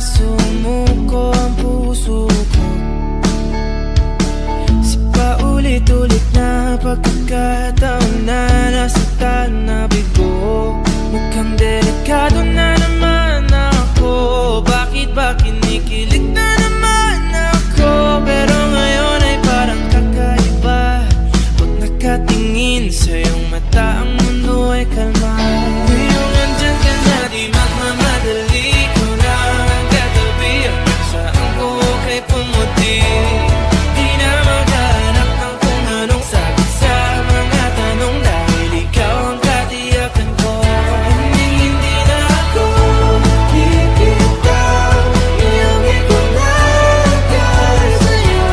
sumuko ang puso ko sa paulit-ulit na pagkakataon na nasaktan na bigo. Mukhang delikado na naman ako. Bakit ba kinikilig na naman ako? Pero ngayon ay parang kakaiba. Pag nakatingin sa iyong mata, ang mundo ay kalma. Ngayong andyan ka na, di magmamadali. Ko na ang katabi, hanggang saan ko kay pumuti. Di na maghanap ng kung anong sagot sa mga tanong, dahil ikaw ang katiyakan ko. Hindi na ako bibitaw, iyong ikunagay sa'yo.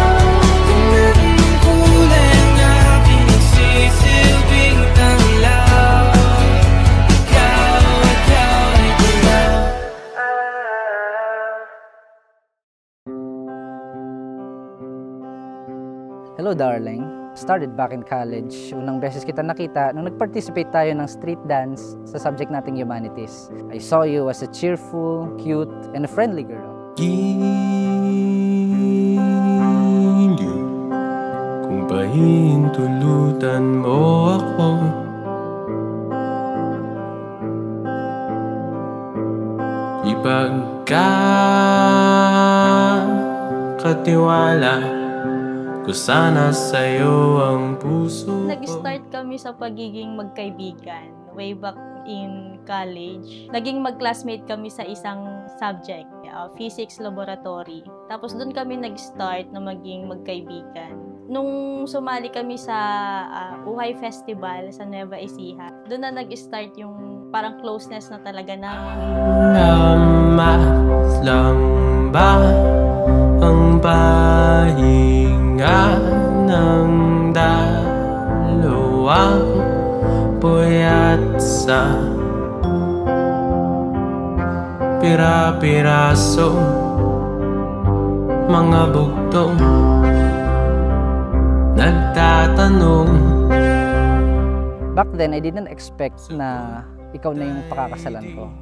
Kung anong kulay ang aking nagsisilbing tanglaw, ikaw ay dilaw. Hello darling, started back in college. Unang beses kita nakita nung nag-participate tayo ng street dance sa subject nating humanities. I saw you as a cheerful, cute, and a friendly girl. Giliw kung pahintulutan mo ako, ipagkakatiwala ko sana sa'yo ang puso ko. Nag-start kami sa pagiging magkaibigan way back in college. Naging mag-classmate kami sa isang subject, physics laboratory. Tapos doon kami nag-start na maging magkaibigan. Nung sumali kami sa Uhay Festival sa Nueva Ecija, doon na nag-start yung parang closeness na talaga namin. Lamat lang ba ang pahinga ng dalawang puyat sa pira-piraso mga bugtong nagtatanong. Back then, I didn't expect na ikaw na yung pakakasalan ko.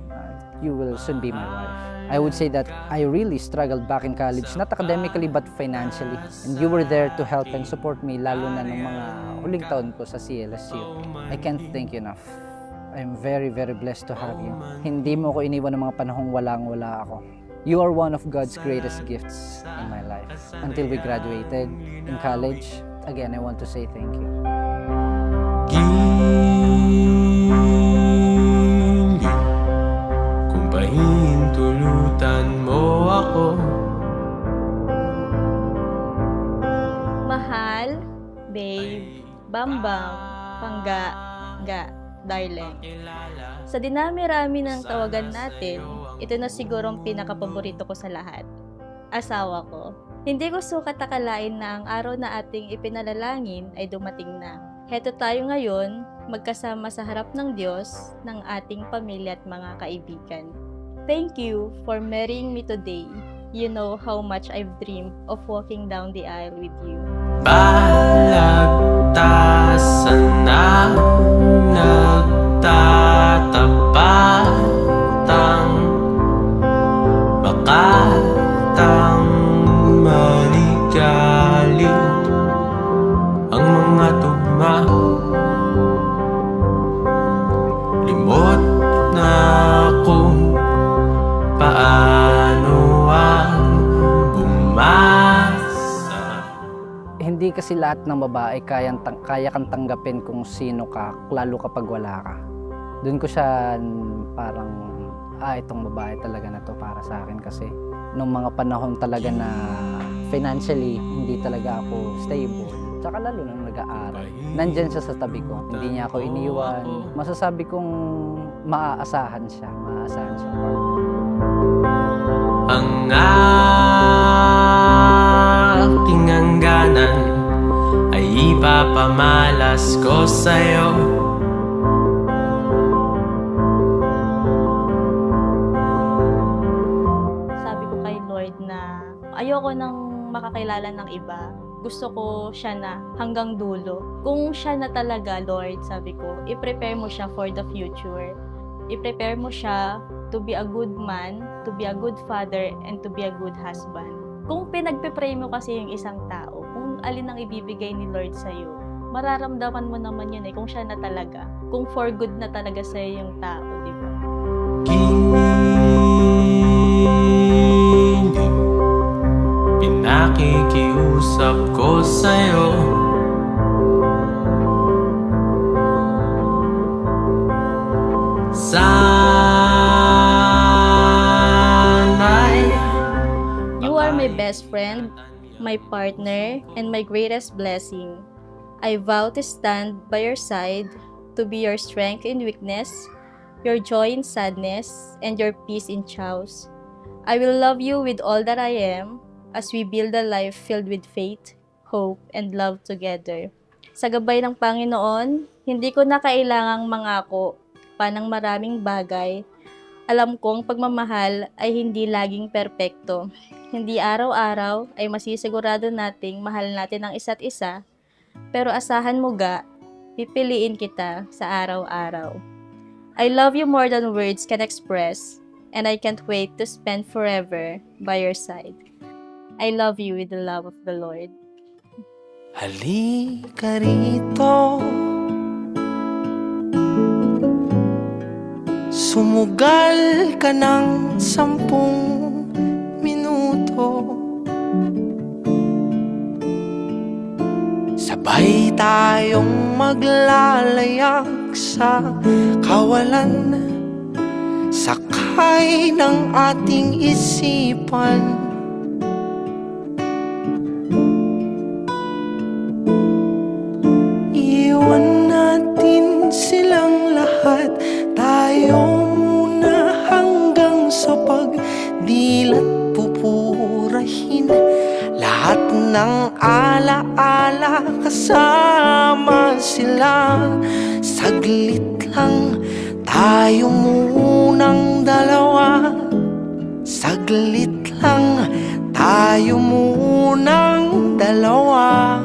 You will soon be my wife. I would say that I really struggled back in college, not academically but financially. And you were there to help and support me, lalo na nung mga huling taon ko sa CLSU. I can't thank you enough. I'm very, very blessed to have you. Hindi mo ko iniwan ng mga panahong walang-wala ako. You are one of God's greatest gifts in my life. Until we graduated in college, again, I want to say thank you. Pahintulutan mo ako. Mahal, babe, bambang, pangga, ga, darling. Sa dinami-rami ng tawagan natin, ito na siguro ang pinakapaborito ko sa lahat. Asawa ko. Hindi ko sukat akalain na ang araw na ating ipinalalangin ay dumating na. Heto tayo ngayon, magkasama sa harap ng Diyos, ng ating pamilya at mga kaibigan. Thank you for marrying me today. You know how much I've dreamed of walking down the aisle with you. Balagtasan na nagtatapatang makatang maligalig ang mga tugma. Limot na kung paano ang bumasa. Hindi kasi lahat ng babae kaya kang tanggapin kung sino ka, lalo kapag wala ka. Doon ko siya parang, itong babae talaga na to para sa akin kasi nung mga panahon talaga na financially hindi talaga ako stable. Tsaka lalo nung nag-aaral. Nandyan siya sa tabi ko. Hindi niya ako iniwan. Masasabi kong maaasahan siya. Maaasahan siya. Ang aking hangganan ay ipapamalas ko sa'yo. Sabi ko kay Lord na ayoko nang makakilala ng iba. Gusto ko siya na hanggang dulo. Kung siya na talaga, Lord, sabi ko, i-prepare mo siya for the future. I-prepare mo siya to be a good man, to be a good father and to be a good husband. Kung pinagpe-pray mo kasi yung isang tao, kung alin ang ibibigay ni Lord sa'yo, mararamdaman mo naman yun kung siya na talaga. Kung for good na talaga sa'yo yung tao, di ba? Pinakikiusap ko sa'yo, sana'y You are my best friend, my partner, and my greatest blessing. I vow to stand by your side, to be your strength in weakness, your joy in sadness, and your peace in chaos. I will love you with all that I am, as we build a life filled with faith, hope, and love together. Sa gabay ng Panginoon, hindi ko na kailangang mangako pa ng maraming bagay. Alam kong pagmamahal ay hindi laging perpekto. Hindi araw-araw ay masisigurado nating mahal natin ang isa't isa, pero asahan mo ga, pipiliin kita sa araw-araw. I love you more than words can express, and I can't wait to spend forever by your side. I love you with the love of the Lord. Halika rito, sumugal ka ng 10 minuto. Sabay tayong maglalayag sa kawalan, sakay ng ating isipan. Iwan natin silang lahat, tayo muna hanggang sa pagdilat pupurahin. Lahat ng ala-ala kasama sila. Saglit lang tayo munang dalawa. Saglit lang tayo munang dalawa.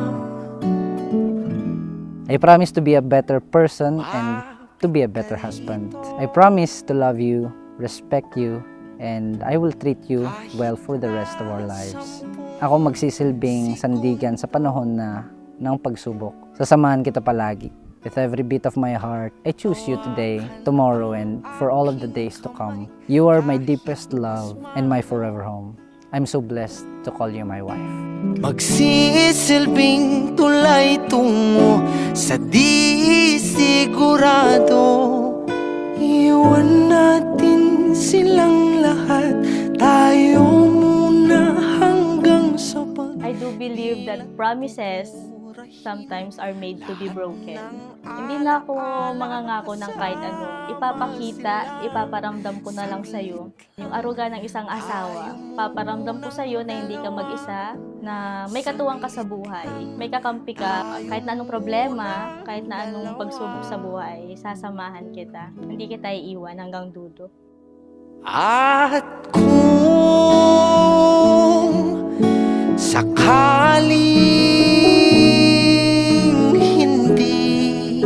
I promise to be a better person and to be a better husband. I promise to love you, respect you, and I will treat you well for the rest of our lives. Ako magsisilbing sandigan sa panahon ng pagsubok. Sasamahan kita palagi. With every beat of my heart, I choose you today, tomorrow, and for all of the days to come. You are my deepest love and my forever home. I'm so blessed to call you my wife. Magsisilbing tulay tungo sa di sigurado. Iwan natin silang lahat, tayo muna hanggang sa I do believe that promises sometimes are made to be broken. Hindi na ako mangangako ng kahit ano. Ipapakita, ipaparamdam ko na lang sa'yo. Yung aruga ng isang asawa, paparamdam ko sa'yo na hindi ka mag-isa, na may katuwang ka sa buhay, may kakampi ka, kahit na anong problema, kahit na anong pagsubok sa buhay, sasamahan kita. Hindi kita iiwan hanggang dulo. At kung sakaling hindi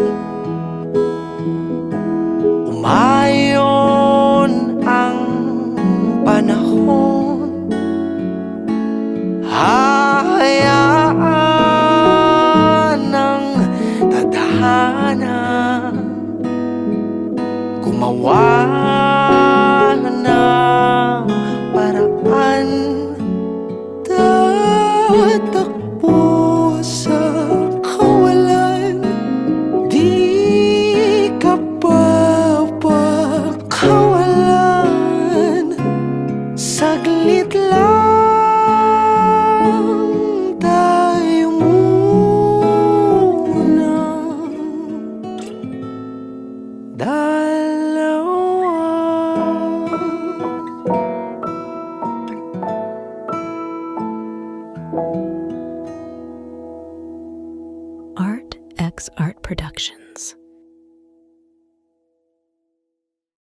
umayon ang panahon, hahayaan ng tadhana gumawa ng paraan. Tatakbo sa kawalan, di ka papakawalan. Saglit lang tayo muna dalawa. Art X Art Productions.